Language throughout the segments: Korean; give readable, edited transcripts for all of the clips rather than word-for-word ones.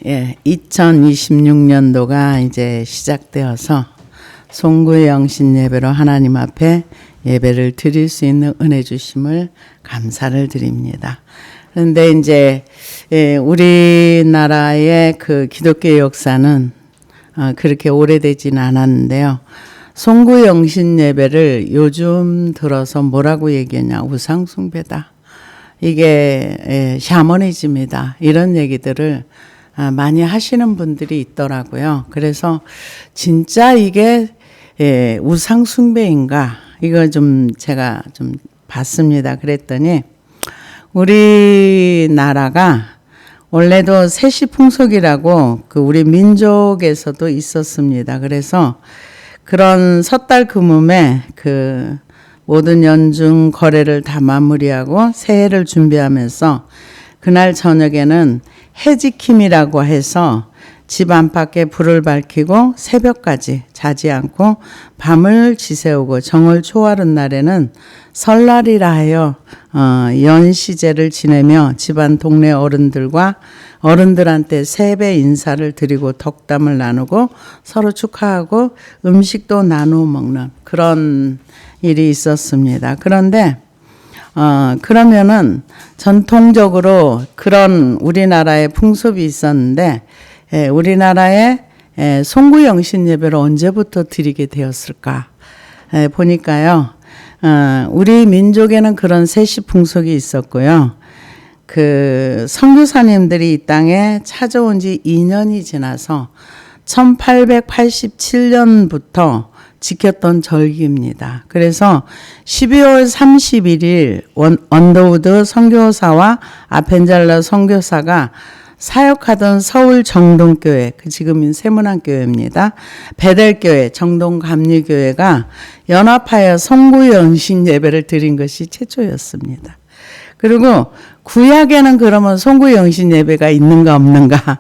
2026년도가 이제 시작되어서 송구의 영신 예배로 하나님 앞에 예배를 드릴 수 있는 은혜 주심을 감사를 드립니다. 그런데 이제 우리나라의 그 기독교 역사는 그렇게 오래되진 않았는데요. 송구 영신 예배를 요즘 들어서 뭐라고 얘기하냐, 우상 숭배다. 이게 샤머니즘이다. 이런 얘기들을 많이 하시는 분들이 있더라고요. 그래서 진짜 이게 우상 숭배인가? 이거 좀 제가 좀 봤습니다. 그랬더니 우리나라가 원래도 세시풍속이라고 그 우리 민족에서도 있었습니다. 그래서 그런 섣달 금음에 그 모든 연중 거래를 다 마무리하고 새해를 준비하면서 그날 저녁에는 해지킴이라고 해서 집 안팎에 불을 밝히고 새벽까지 자지 않고 밤을 지새우고 정월 초하룻 날에는 설날이라 하여 연시제를 지내며 집안 동네 어른들한테 세배 인사를 드리고 덕담을 나누고 서로 축하하고 음식도 나누어 먹는 그런 일이 있었습니다. 그런데 그러면은 전통적으로 그런 우리나라의 풍습이 있었는데 우리나라의 송구 영신 예배를 언제부터 드리게 되었을까? 보니까요. 우리 민족에는 그런 세시 풍속이 있었고요. 그 선교사님들이 이 땅에 찾아온 지 2년이 지나서 1887년부터 지켰던 절기입니다. 그래서 12월 31일 언더우드 선교사와 아펜젤러 선교사가 사역하던 서울 정동교회, 그 지금은 세문안교회입니다. 베델교회, 정동감리교회가 연합하여 송구 영신 예배를 드린 것이 최초였습니다. 그리고 구약에는 그러면 송구 영신 예배가 있는가 없는가?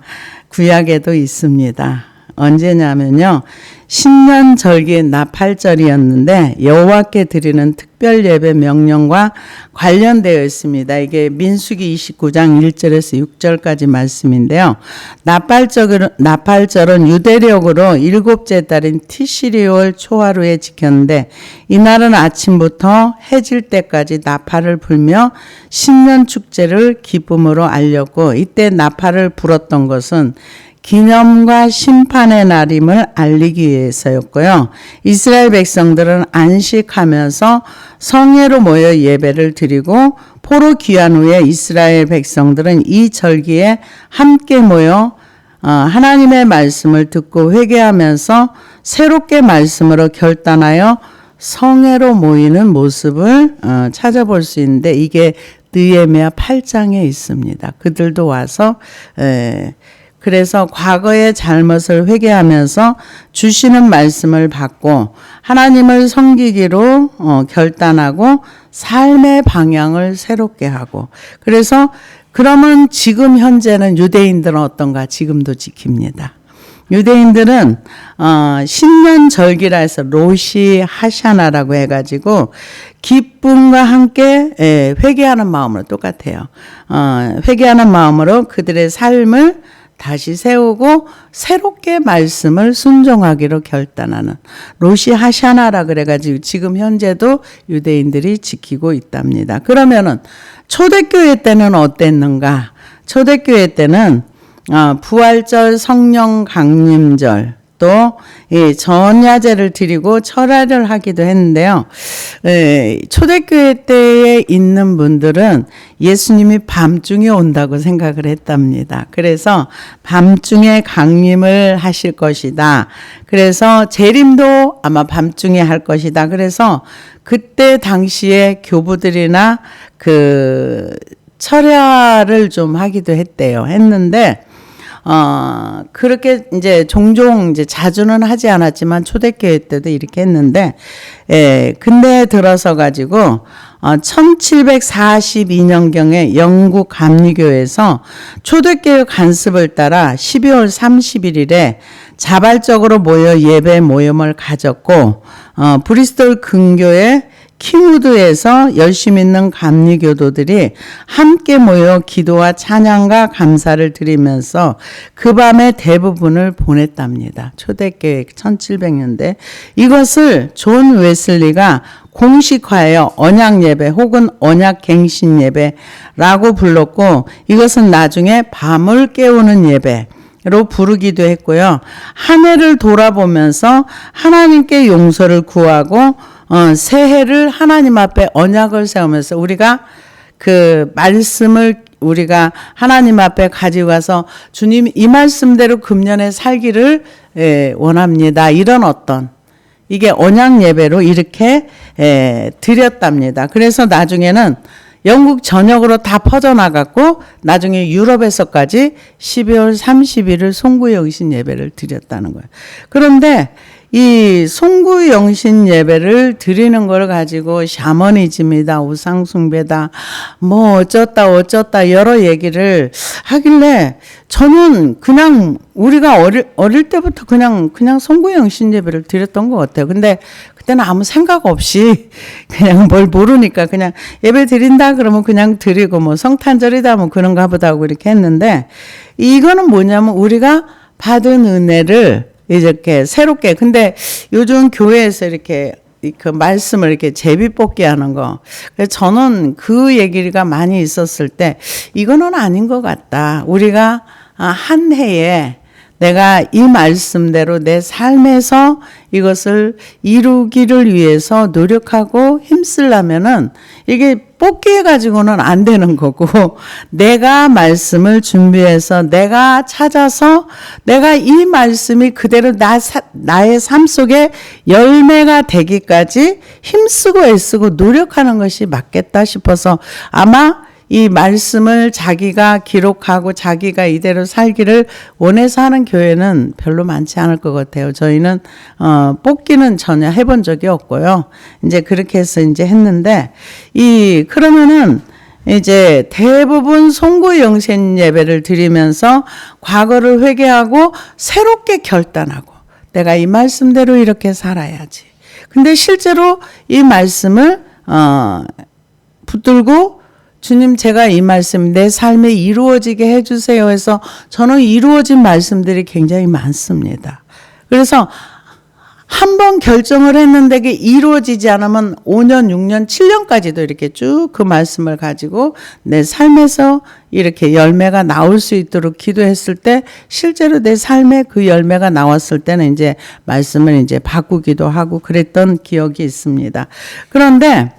구약에도 있습니다. 언제냐면요. 신년절기 나팔절이었는데 여호와께 드리는 특별 예배 명령과 관련되어 있습니다. 이게 민수기 29장 1절에서 6절까지 말씀인데요. 나팔절은 유대력으로 7째 달인 티시리월 초하루에 지켰는데 이날은 아침부터 해질 때까지 나팔을 불며 신년 축제를 기쁨으로 알렸고 이때 나팔을 불었던 것은 기념과 심판의 날임을 알리기 위해서였고요. 이스라엘 백성들은 안식하면서 성회로 모여 예배를 드리고 포로 귀환 후에 이스라엘 백성들은 이 절기에 함께 모여 하나님의 말씀을 듣고 회개하면서 새롭게 말씀으로 결단하여 성회로 모이는 모습을 찾아볼 수 있는데 이게 느헤미야 8장에 있습니다. 그들도 와서 그래서 과거의 잘못을 회개하면서 주시는 말씀을 받고 하나님을 섬기기로 결단하고 삶의 방향을 새롭게 하고 그래서 그러면 지금 현재는 유대인들은 어떤가? 지금도 지킵니다. 유대인들은 신년절기라 해서 로시 하샤나라고 해가지고 기쁨과 함께 회개하는 마음으로 똑같아요. 회개하는 마음으로 그들의 삶을 다시 세우고 새롭게 말씀을 순종하기로 결단하는 로시 하샤나라 그래가지고 지금 현재도 유대인들이 지키고 있답니다. 그러면은 초대교회 때는 어땠는가? 초대교회 때는 부활절, 성령 강림절 또 전야제를 드리고 철야를 하기도 했는데요. 초대교회 때에 있는 분들은 예수님이 밤중에 온다고 생각을 했답니다. 그래서 밤중에 강림을 하실 것이다. 그래서 재림도 아마 밤중에 할 것이다. 그래서 그때 당시에 교부들이나 그 철야를 좀 하기도 했는데 그렇게 이제 종종 이제 자주는 하지 않았지만 초대교회 때도 이렇게 했는데, 근대에 들어서 가지고, 1742년경에 영국 감리교에서 초대교회 간습을 따라 12월 31일에 자발적으로 모여 예배 모임을 가졌고, 브리스톨 근교의 키무드에서 열심히 있는 감리교도들이 함께 모여 기도와 찬양과 감사를 드리면서 그 밤의 대부분을 보냈답니다. 초대교회 1700년대. 이것을 존 웨슬리가 공식화하여 언약예배 혹은 언약갱신예배라고 불렀고, 이것은 나중에 밤을 깨우는 예배로 부르기도 했고요. 한 해를 돌아보면서 하나님께 용서를 구하고 새해를 하나님 앞에 언약을 세우면서 우리가 그 말씀을 우리가 하나님 앞에 가지고 가서 주님 이 말씀대로 금년에 살기를 원합니다. 이런 어떤 이게 언약 예배로 이렇게 드렸답니다. 그래서 나중에는 영국 전역으로 다 퍼져나갔고 나중에 유럽에서까지 12월 30일을 송구영신 예배를 드렸다는 거예요. 그런데 이 송구영신 예배를 드리는 걸 가지고 샤머니즘이다, 우상숭배다, 뭐 어쩌다 여러 얘기를 하길래 저는 그냥 우리가 어릴 때부터 그냥 송구영신 예배를 드렸던 것 같아요. 근데 그때는 아무 생각 없이 그냥 뭘 모르니까 그냥 예배 드린다 그러면 그냥 드리고 뭐 성탄절이다 뭐 그런가 보다 하고 이렇게 했는데, 이거는 뭐냐면 우리가 받은 은혜를 이렇게 새롭게, 근데 요즘 교회에서 이렇게 그 말씀을 이렇게 제비뽑기 하는 거, 그래서 저는 그 얘기가 많이 있었을 때 이거는 아닌 것 같다. 우리가 한 해에 내가 이 말씀대로 내 삶에서 이것을 이루기를 위해서 노력하고 힘쓰려면은 이게 뽑기 가지고는 안 되는 거고, 내가 말씀을 준비해서 내가 찾아서 내가 이 말씀이 그대로 나의 삶 속에 열매가 되기까지 힘쓰고 애쓰고 노력하는 것이 맞겠다 싶어서 아마 이 말씀을 자기가 기록하고 자기가 이대로 살기를 원해서 하는 교회는 별로 많지 않을 것 같아요. 저희는 뽑기는 전혀 해본 적이 없고요. 이제 그렇게 해서 이제 했는데, 그러면은 이제 대부분 송구영신 예배를 드리면서 과거를 회개하고 새롭게 결단하고 내가 이 말씀대로 이렇게 살아야지. 근데 실제로 이 말씀을 붙들고 주님, 제가 이 말씀 내 삶에 이루어지게 해주세요 해서 저는 이루어진 말씀들이 굉장히 많습니다. 그래서 한 번 결정을 했는데 그게 이루어지지 않으면 5년, 6년, 7년까지도 이렇게 쭉 그 말씀을 가지고 내 삶에서 이렇게 열매가 나올 수 있도록 기도했을 때 실제로 내 삶에 그 열매가 나왔을 때는 이제 말씀을 이제 바꾸기도 하고 그랬던 기억이 있습니다. 그런데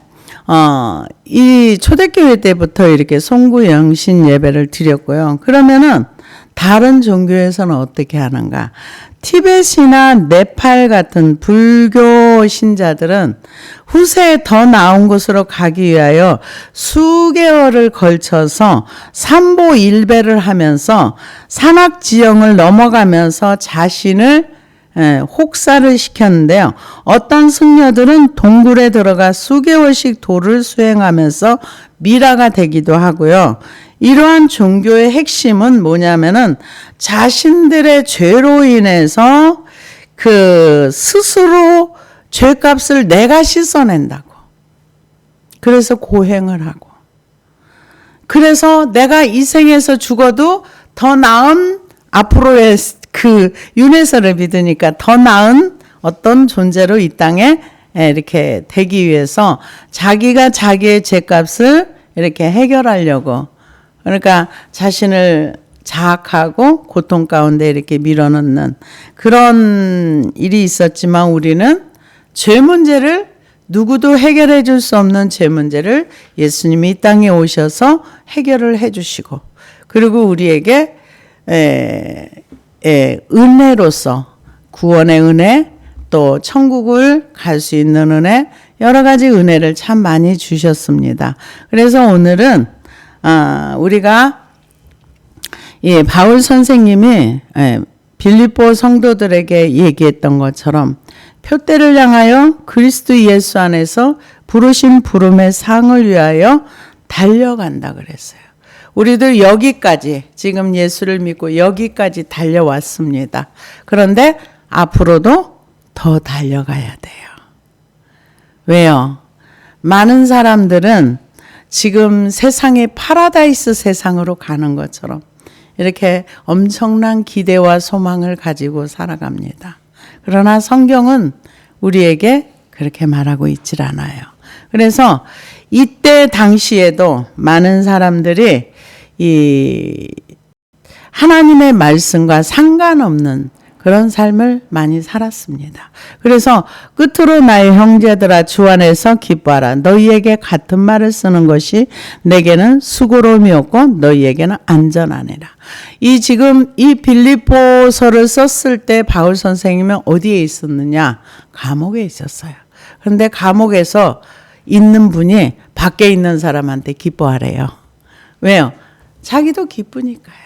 이 초대교회 때부터 이렇게 송구영신 예배를 드렸고요. 그러면은 다른 종교에서는 어떻게 하는가? 티벳이나 네팔 같은 불교 신자들은 후세에 더 나은 곳으로 가기 위하여 수개월을 걸쳐서 삼보일배를 하면서 산악지형을 넘어가면서 자신을 혹사를 시켰는데요. 어떤 승려들은 동굴에 들어가 수개월씩 도를 수행하면서 미라가 되기도 하고요. 이러한 종교의 핵심은 뭐냐면은 자신들의 죄로 인해서 그 스스로 죄값을 내가 씻어낸다고. 그래서 고행을 하고. 그래서 내가 이 생에서 죽어도 더 나은 앞으로의 그 윤회설을 믿으니까 더 나은 어떤 존재로 이 땅에 이렇게 되기 위해서 자기가 자기의 죄값을 이렇게 해결하려고, 그러니까 자신을 자학하고 고통 가운데 이렇게 밀어넣는 그런 일이 있었지만, 우리는 죄 문제를 누구도 해결해 줄 수 없는 죄 문제를 예수님이 이 땅에 오셔서 해결을 해 주시고, 그리고 우리에게 은혜로서 구원의 은혜, 또 천국을 갈 수 있는 은혜, 여러 가지 은혜를 참 많이 주셨습니다. 그래서 오늘은 우리가 바울 선생님이 빌립보 성도들에게 얘기했던 것처럼 표대를 향하여 그리스도 예수 안에서 부르신 부름의 상을 위하여 달려간다 그랬어요. 우리들 여기까지 지금 예수를 믿고 여기까지 달려왔습니다. 그런데 앞으로도 더 달려가야 돼요. 왜요? 많은 사람들은 지금 세상의 파라다이스 세상으로 가는 것처럼 이렇게 엄청난 기대와 소망을 가지고 살아갑니다. 그러나 성경은 우리에게 그렇게 말하고 있질 않아요. 그래서 이때 당시에도 많은 사람들이 이 하나님의 말씀과 상관없는 그런 삶을 많이 살았습니다. 그래서 끝으로 나의 형제들아 주 안에서 기뻐하라. 너희에게 같은 말을 쓰는 것이 내게는 수고로움이 없고 너희에게는 안전하니라. 지금 이 빌립보서를 썼을 때 바울 선생님은 어디에 있었느냐? 감옥에 있었어요. 그런데 감옥에서 있는 분이 밖에 있는 사람한테 기뻐하래요. 왜요? 자기도 기쁘니까요.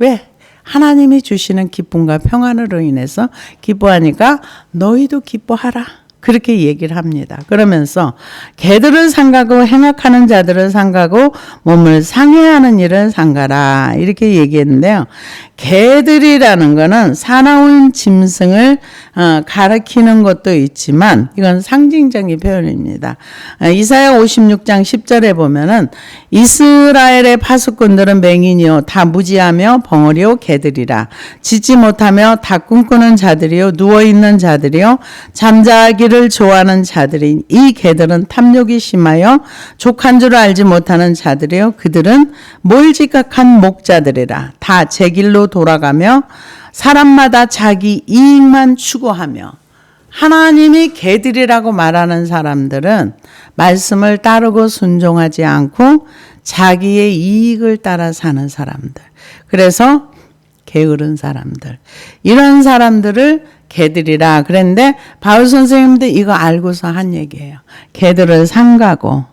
왜? 하나님이 주시는 기쁨과 평안으로 인해서 기뻐하니까 너희도 기뻐하라. 그렇게 얘기를 합니다. 그러면서 개들을 삼가고 행악하는 자들을 삼가고 몸을 상해하는 일을 삼가라. 이렇게 얘기했는데요. 개들이라는 거는 사나운 짐승을 가리키는 것도 있지만 이건 상징적인 표현입니다. 이사야 56장 10절에 보면은 이스라엘의 파수꾼들은 맹인이요 다 무지하며 벙어리요 개들이라. 짖지 못하며 다 꿈꾸는 자들이요 누워있는 자들이요 잠자기를 좋아하는 자들이 이 개들은 탐욕이 심하여 족한 줄 알지 못하는 자들이요 그들은 몰지각한 목자들이라. 다 제 길로 돌아가며 사람마다 자기 이익만 추구하며. 하나님이 개들이라고 말하는 사람들은 말씀을 따르고 순종하지 않고 자기의 이익을 따라 사는 사람들. 그래서 게으른 사람들. 이런 사람들을 개들이라 그랬는데 바울 선생님도 이거 알고서 한 얘기예요. 개들을 삼가고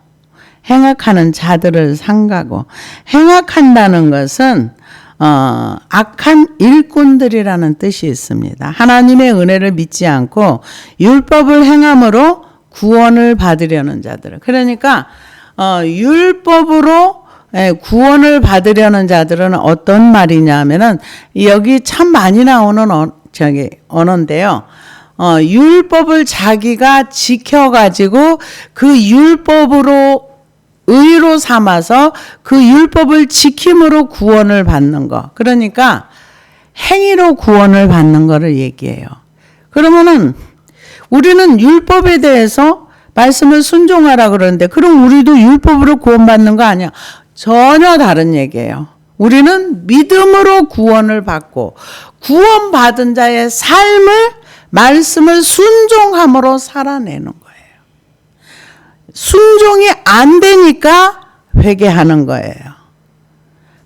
행악하는 자들을 삼가고. 행악한다는 것은 악한 일꾼들이라는 뜻이 있습니다. 하나님의 은혜를 믿지 않고 율법을 행함으로 구원을 받으려는 자들. 그러니까 율법으로 구원을 받으려는 자들은 어떤 말이냐면은 여기 참 많이 나오는 언어인데요. 율법을 자기가 지켜가지고 그 율법으로 의로 삼아서 그 율법을 지킴으로 구원을 받는 거. 그러니까 행위로 구원을 받는 거를 얘기해요. 그러면은 우리는 율법에 대해서 말씀을 순종하라 그러는데 그럼 우리도 율법으로 구원받는 거 아니야? 전혀 다른 얘기예요. 우리는 믿음으로 구원을 받고 구원받은 자의 삶을 말씀을 순종함으로 살아내는 거예요. 순종이 안 되니까 회개하는 거예요.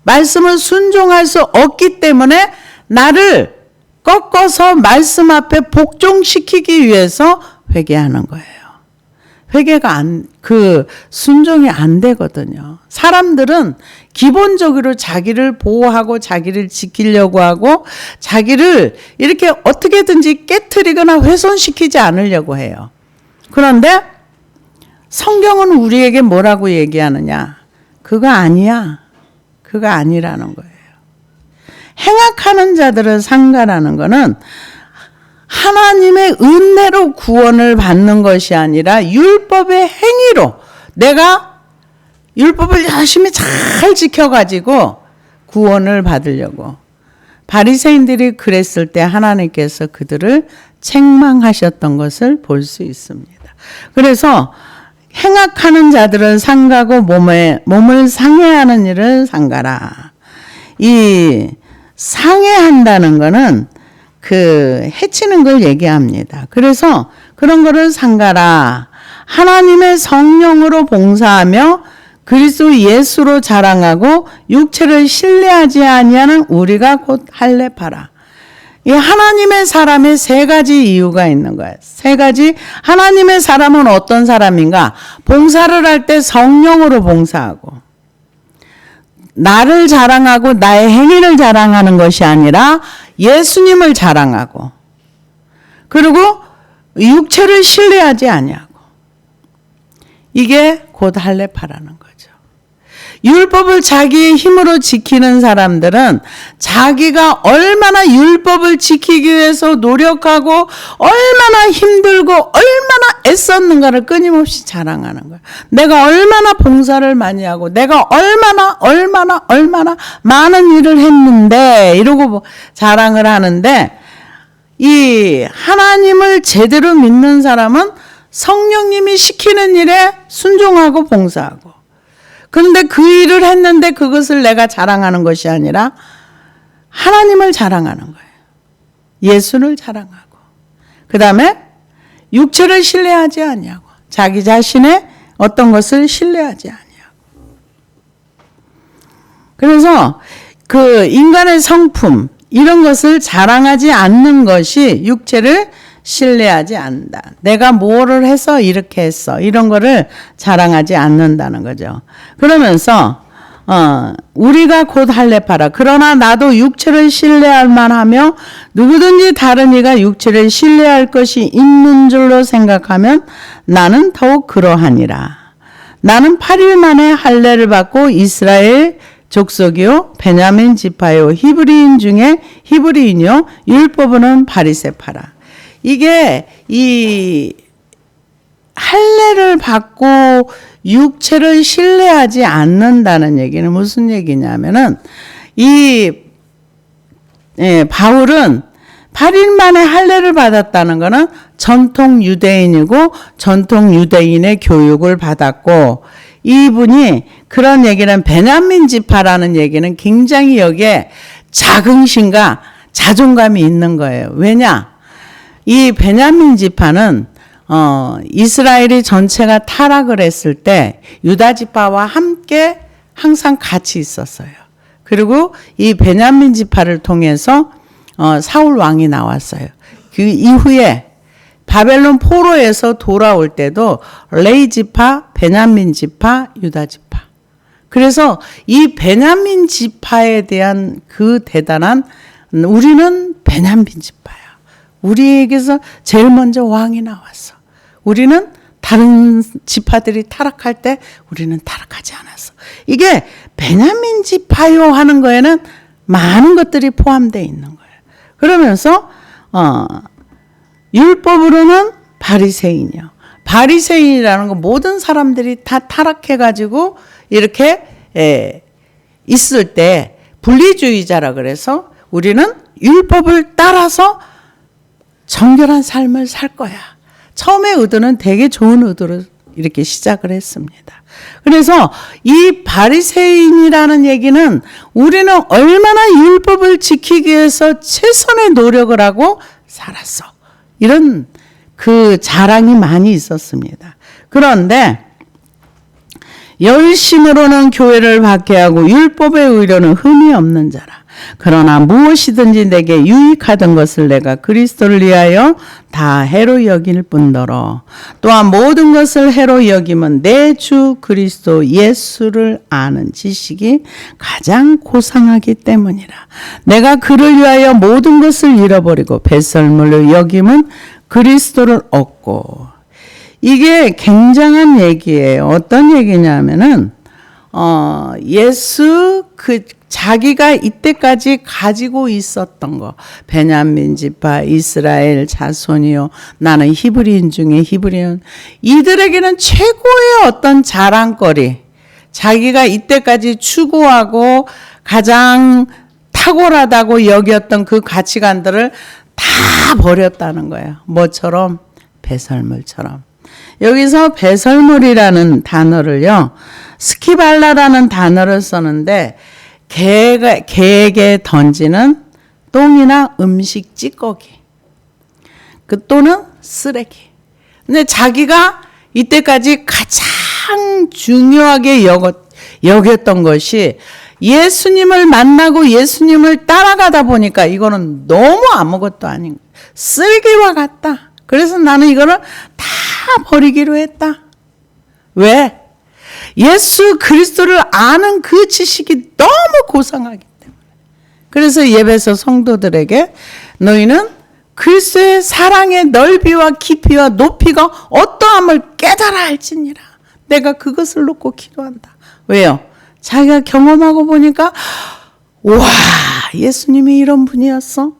말씀을 순종할 수 없기 때문에 나를 꺾어서 말씀 앞에 복종시키기 위해서 회개하는 거예요. 회개가 순종이 안 되거든요. 사람들은 기본적으로 자기를 보호하고 자기를 지키려고 하고 자기를 이렇게 어떻게든지 깨트리거나 훼손시키지 않으려고 해요. 그런데 성경은 우리에게 뭐라고 얘기하느냐? 그거 아니야. 그거 아니라는 거예요. 행악하는 자들을 삼가라는 거는 하나님의 은혜로 구원을 받는 것이 아니라 율법의 행위로 내가 율법을 열심히 잘 지켜가지고 구원을 받으려고. 바리새인들이 그랬을 때 하나님께서 그들을 책망하셨던 것을 볼 수 있습니다. 그래서 행악하는 자들을 삼가고 몸을 상해하는 일을 삼가라. 이 상해한다는 거는 해치는 걸 얘기합니다. 그래서 그런 거를 삼가라. 하나님의 성령으로 봉사하며 그리스도 예수로 자랑하고 육체를 신뢰하지 아니하는 우리가 곧 할례파라. 이 하나님의 사람의 세 가지 이유가 있는 거예요. 세 가지. 하나님의 사람은 어떤 사람인가? 봉사를 할 때 성령으로 봉사하고 나를 자랑하고 나의 행위를 자랑하는 것이 아니라 예수님을 자랑하고 그리고 육체를 신뢰하지 아니하고 이게 곧 할례파라는 거죠. 율법을 자기의 힘으로 지키는 사람들은 자기가 얼마나 율법을 지키기 위해서 노력하고 얼마나 힘들고 얼마나 애썼는가를 끊임없이 자랑하는 거야. 내가 얼마나 봉사를 많이 하고 내가 얼마나 많은 일을 했는데 이러고 자랑을 하는데, 이 하나님을 제대로 믿는 사람은 성령님이 시키는 일에 순종하고 봉사하고, 그런데 그 일을 했는데 그것을 내가 자랑하는 것이 아니라 하나님을 자랑하는 거예요. 예수를 자랑하고, 그 다음에 육체를 신뢰하지 아니하고, 자기 자신의 어떤 것을 신뢰하지 아니하고. 그래서 그 인간의 성품 이런 것을 자랑하지 않는 것이 육체를 신뢰하지 않는다. 내가 뭐를 해서 이렇게 했어, 이런 거를 자랑하지 않는다는 거죠. 그러면서 우리가 곧 할례파라. 그러나 나도 육체를 신뢰할 만하며 누구든지 다른 이가 육체를 신뢰할 것이 있는 줄로 생각하면 나는 더욱 그러하니라. 나는 8일 만에 할례를 받고 이스라엘 족속이요 베냐민 지파요 히브리인 중에 히브리인이요 율법은 바리새파라. 이게 이 할례를 받고 육체를 신뢰하지 않는다는 얘기는 무슨 얘기냐면은, 바울은 8일 만에 할례를 받았다는 것은 전통 유대인이고 전통 유대인의 교육을 받았고, 이분이 그런 얘기는 베냐민 지파라는 얘기는 굉장히 여기에 자긍심과 자존감이 있는 거예요. 왜냐? 이 베냐민 지파는 이스라엘이 전체가 타락을 했을 때 유다 지파와 함께 항상 같이 있었어요. 그리고 이 베냐민 지파를 통해서 사울 왕이 나왔어요. 그 이후에 바벨론 포로에서 돌아올 때도 레위 지파, 베냐민 지파, 유다 지파. 그래서 이 베냐민 지파에 대한 그 대단한, 우리는 베냐민 지파야. 우리에게서 제일 먼저 왕이 나왔어. 우리는 다른 지파들이 타락할 때 우리는 타락하지 않았어. 이게 베냐민 지파요 하는 거에는 많은 것들이 포함되어 있는 거예요. 그러면서 율법으로는 바리새인이요. 바리새인이라는 건 모든 사람들이 다 타락해가지고 이렇게 있을 때 분리주의자라 그래서 우리는 율법을 따라서 정결한 삶을 살 거야. 처음에 의도는 되게 좋은 의도로 이렇게 시작을 했습니다. 그래서 이 바리새인이라는 얘기는 우리는 얼마나 율법을 지키기 위해서 최선의 노력을 하고 살았어. 이런 그 자랑이 많이 있었습니다. 그런데 열심으로는 교회를 박해하고 율법의 의료는 흠이 없는 자라. 그러나 무엇이든지 내게 유익하던 것을 내가 그리스도를 위하여 다 해로 여길 뿐더러 또한 모든 것을 해로 여김은 내 주 그리스도 예수를 아는 지식이 가장 고상하기 때문이라. 내가 그를 위하여 모든 것을 잃어버리고 배설물로 여김은 그리스도를 얻고. 이게 굉장한 얘기예요. 어떤 얘기냐면은 예수 자기가 이때까지 가지고 있었던 거, 베냐민 지파, 이스라엘 자손이요, 나는 히브리인 중에 히브리인, 이들에게는 최고의 어떤 자랑거리, 자기가 이때까지 추구하고 가장 탁월하다고 여겼던 그 가치관들을 다 버렸다는 거예요. 뭐처럼? 배설물처럼. 여기서 배설물이라는 단어를요, 스키발라라는 단어를 썼는데, 개에게 던지는 똥이나 음식 찌꺼기, 그 또는 쓰레기. 근데 자기가 이때까지 가장 중요하게 여겼던 것이 예수님을 만나고 예수님을 따라가다 보니까 이거는 너무 아무것도 아닌 거예요. 쓰레기와 같다. 그래서 나는 이거를 다 버리기로 했다. 왜? 예수 그리스도를 아는 그 지식이 너무 고상하기 때문에. 그래서 예배소 성도들에게 너희는 그리스도의 사랑의 넓이와 깊이와 높이가 어떠함을 깨달아 알지니라. 내가 그것을 놓고 기도한다. 왜요? 자기가 경험하고 보니까 와, 예수님이 이런 분이었어?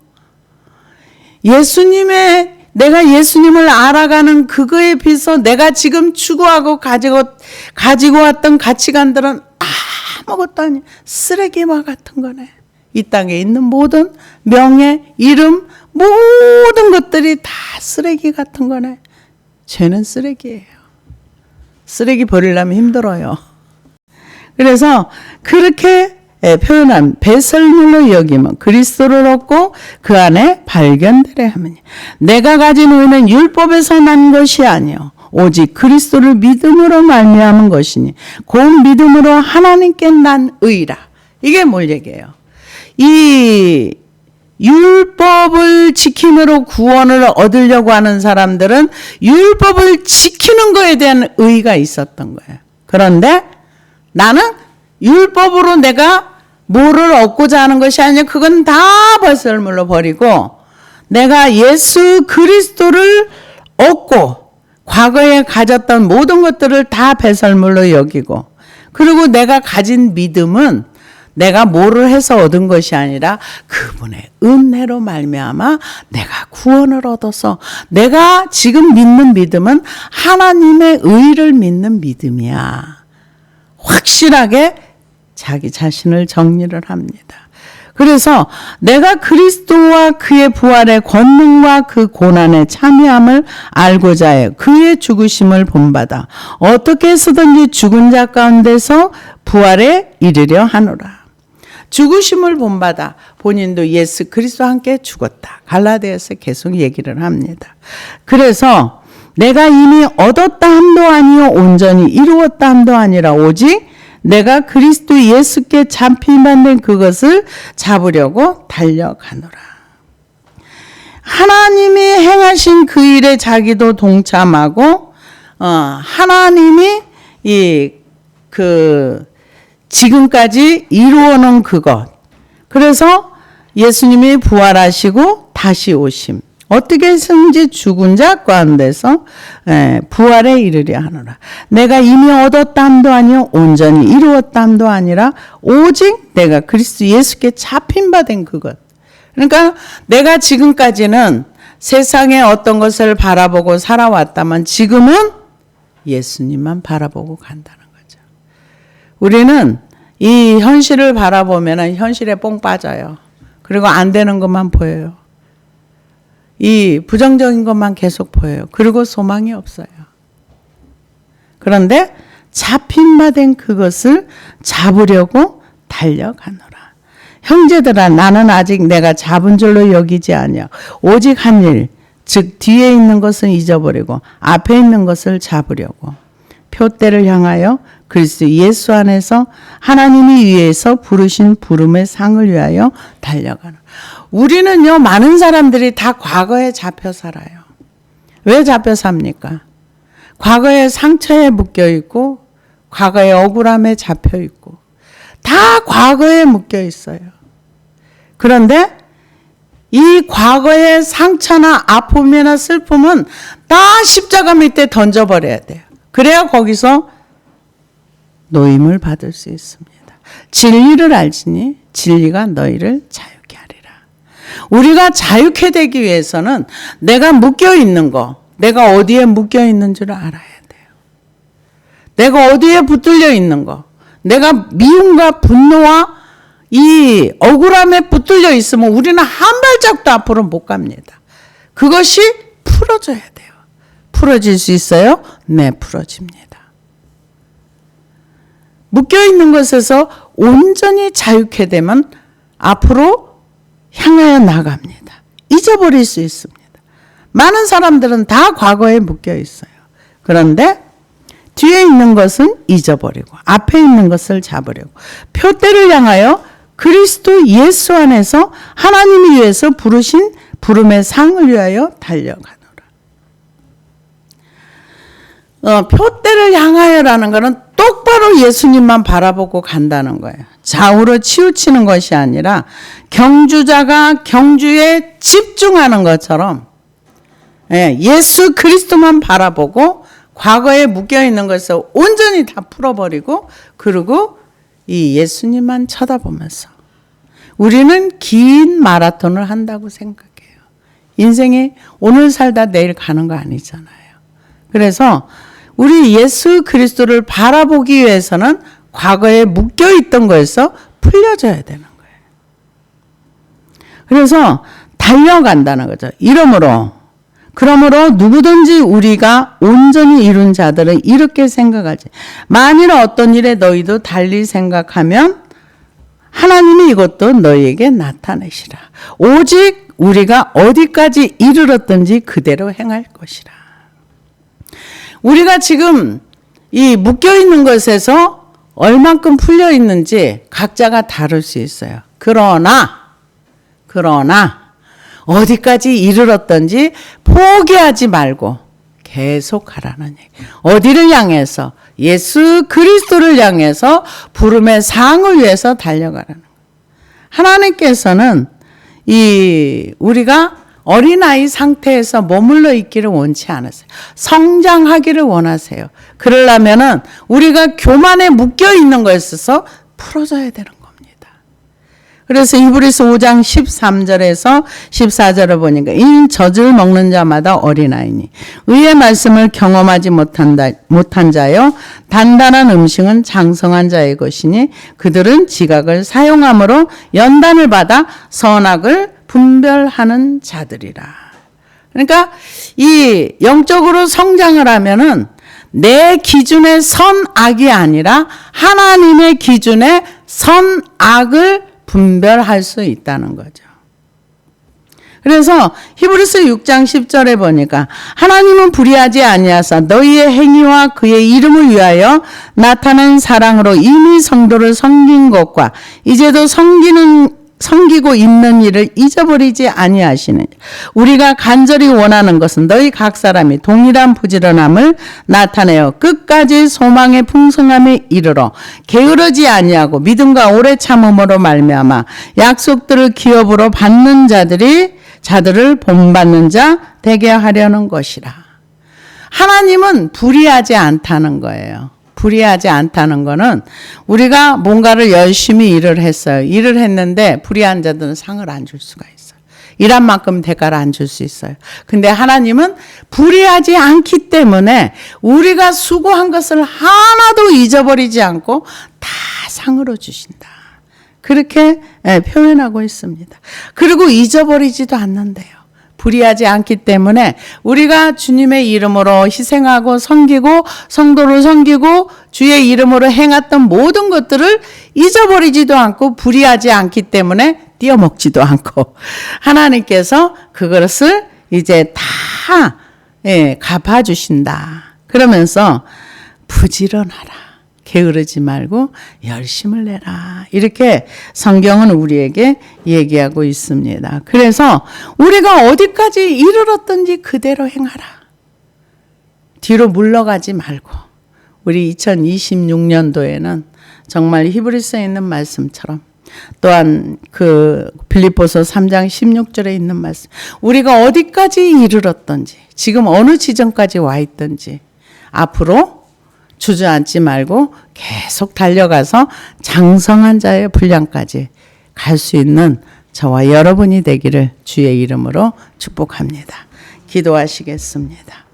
예수님의 내가 예수님을 알아가는 그거에 비해서 내가 지금 추구하고 가지고 왔던 가치관들은 아무것도 아니야. 쓰레기와 같은 거네. 이 땅에 있는 모든 명예, 이름, 모든 것들이 다 쓰레기 같은 거네. 죄는 쓰레기예요. 쓰레기 버리려면 힘들어요. 그래서 그렇게 표현한 배설물로 여기면 그리스도를 얻고 그 안에 발견되려 하느니 내가 가진 의는 율법에서 난 것이 아니요 오직 그리스도를 믿음으로 말미암은 것이니 그 믿음으로 하나님께 난 의라. 이게 뭘 얘기해요? 이 율법을 지킴으로 구원을 얻으려고 하는 사람들은 율법을 지키는 거에 대한 의의가 있었던 거예요. 그런데 나는 율법으로 내가 뭐를 얻고자 하는 것이 아니라 그건 다 배설물로 버리고 내가 예수 그리스도를 얻고 과거에 가졌던 모든 것들을 다 배설물로 여기고 그리고 내가 가진 믿음은 내가 뭐를 해서 얻은 것이 아니라 그분의 은혜로 말미암아 내가 구원을 얻어서 내가 지금 믿는 믿음은 하나님의 의를 믿는 믿음이야. 확실하게 자기 자신을 정리를 합니다. 그래서 내가 그리스도와 그의 부활의 권능과 그 고난의 참여함을 알고자 해 그의 죽으심을 본받아 어떻게 해서든지 죽은 자 가운데서 부활에 이르려 하노라. 죽으심을 본받아 본인도 예수 그리스도와 함께 죽었다. 갈라디아서 계속 얘기를 합니다. 그래서 내가 이미 얻었다 함도 아니요 온전히 이루었다 함도 아니라 오직 내가 그리스도 예수께 잡힘만 된 그것을 잡으려고 달려가노라. 하나님이 행하신 그 일에 자기도 동참하고 하나님이 지금까지 이루어놓은 그것. 그래서 예수님이 부활하시고 다시 오심. 어떻게 해서든지 죽은 자 가운데서 부활에 이르려 하노라. 내가 이미 얻었다 함도 아니요 온전히 이루었다 함도 아니라 오직 내가 그리스도 예수께 잡힌 바 된 그것. 그러니까 내가 지금까지는 세상에 어떤 것을 바라보고 살아왔다면 지금은 예수님만 바라보고 간다는 거죠. 우리는 이 현실을 바라보면 현실에 뽕 빠져요. 그리고 안 되는 것만 보여요. 이 부정적인 것만 계속 보여요. 그리고 소망이 없어요. 그런데 잡힌 바 된 그것을 잡으려고 달려가노라. 형제들아 나는 아직 내가 잡은 줄로 여기지 아니하 오직 한 일 즉 뒤에 있는 것은 잊어버리고 앞에 있는 것을 잡으려고 표대를 향하여 그리스도 예수 안에서 하나님이 위에서 부르신 부름의 상을 위하여 달려가는. 우리는요 많은 사람들이 다 과거에 잡혀 살아요. 왜 잡혀 삽니까? 과거의 상처에 묶여 있고 과거의 억울함에 잡혀 있고 다 과거에 묶여 있어요. 그런데 이 과거의 상처나 아픔이나 슬픔은 다 십자가 밑에 던져버려야 돼요. 그래야 거기서 노임을 받을 수 있습니다. 진리를 알지니 진리가 너희를 자유케 하리라. 우리가 자유케 되기 위해서는 내가 묶여 있는 거, 내가 어디에 묶여 있는 줄 알아야 돼요. 내가 어디에 붙들려 있는 거, 내가 미움과 분노와 이 억울함에 붙들려 있으면 우리는 한 발짝도 앞으로 못 갑니다. 그것이 풀어져야 돼요. 풀어질 수 있어요? 네, 풀어집니다. 묶여있는 것에서 온전히 자유케 되면 앞으로 향하여 나갑니다. 잊어버릴 수 있습니다. 많은 사람들은 다 과거에 묶여 있어요. 그런데 뒤에 있는 것은 잊어버리고 앞에 있는 것을 잡으려고 표대를 향하여 그리스도 예수 안에서 하나님이 위해서 부르신 부름의 상을 위하여 달려가노라. 표대를 향하여라는 것은 똑바로 예수님만 바라보고 간다는 거예요. 좌우로 치우치는 것이 아니라 경주자가 경주에 집중하는 것처럼 예수 그리스도만 바라보고 과거에 묶여있는 것을 온전히 다 풀어버리고 그리고 이 예수님만 쳐다보면서 우리는 긴 마라톤을 한다고 생각해요. 인생이 오늘 살다 내일 가는 거 아니잖아요. 그래서 우리 예수 그리스도를 바라보기 위해서는 과거에 묶여있던 거에서 풀려져야 되는 거예요. 그래서 달려간다는 거죠. 그러므로 누구든지 우리가 온전히 이룬 자들은 이렇게 생각하지. 만일 어떤 일에 너희도 달리 생각하면 하나님이 이것도 너희에게 나타내시라. 오직 우리가 어디까지 이르렀든지 그대로 행할 것이라. 우리가 지금 이 묶여있는 것에서 얼만큼 풀려있는지 각자가 다를 수 있어요. 그러나 어디까지 이르렀든지 포기하지 말고 계속 하라는 얘기. 어디를 향해서? 예수 그리스도를 향해서 부름의 상을 위해서 달려가라는 거예요. 하나님께서는 우리가 어린아이 상태에서 머물러 있기를 원치 않으세요. 성장하기를 원하세요. 그러려면은 우리가 교만에 묶여 있는 것에 있어서 풀어져야 되는 겁니다. 그래서 히브리서 5장 13절에서 14절을 보니까 이 젖을 먹는 자마다 어린아이니 의의 말씀을 경험하지 못한 자요 단단한 음식은 장성한 자의 것이니 그들은 지각을 사용함으로 연단을 받아 선악을 분별하는 자들이라. 그러니까 이 영적으로 성장을 하면은 내 기준의 선악이 아니라 하나님의 기준의 선악을 분별할 수 있다는 거죠. 그래서 히브리서 6장 10절에 보니까 하나님은 불의하지 아니하사 너희의 행위와 그의 이름을 위하여 나타낸 사랑으로 이미 성도를 섬긴 것과 이제도 섬기고 있는 일을 잊어버리지 아니하시느니 우리가 간절히 원하는 것은 너희 각 사람이 동일한 부지런함을 나타내어 끝까지 소망의 풍성함에 이르러 게으르지 아니하고 믿음과 오래 참음으로 말미암아 약속들을 기업으로 받는 자들을 본받는 자 되게 하려는 것이라. 하나님은 불의하지 않다는 거예요. 불의하지 않다는 거는 우리가 뭔가를 열심히 일을 했어요. 일을 했는데 불의한 자들은 상을 안 줄 수가 있어요. 일한 만큼 대가를 안 줄 수 있어요. 근데 하나님은 불의하지 않기 때문에 우리가 수고한 것을 하나도 잊어버리지 않고 다 상으로 주신다. 그렇게 표현하고 있습니다. 그리고 잊어버리지도 않는데요. 불의하지 않기 때문에 우리가 주님의 이름으로 희생하고 섬기고 성도를 섬기고 주의 이름으로 행했던 모든 것들을 잊어버리지도 않고 불의하지 않기 때문에 띄어먹지도 않고 하나님께서 그것을 이제 다 갚아주신다. 그러면서 부지런하라. 게으르지 말고 열심을 내라. 이렇게 성경은 우리에게 얘기하고 있습니다. 그래서 우리가 어디까지 이르렀든지 그대로 행하라. 뒤로 물러가지 말고 우리 2026년도에는 정말 히브리서에 있는 말씀처럼 또한 그 빌립보서 3장 16절에 있는 말씀 우리가 어디까지 이르렀든지 지금 어느 지점까지 와 있든지 앞으로 주저앉지 말고 계속 달려가서 장성한 자의 분량까지 갈 수 있는 저와 여러분이 되기를 주의 이름으로 축복합니다. 기도하시겠습니다.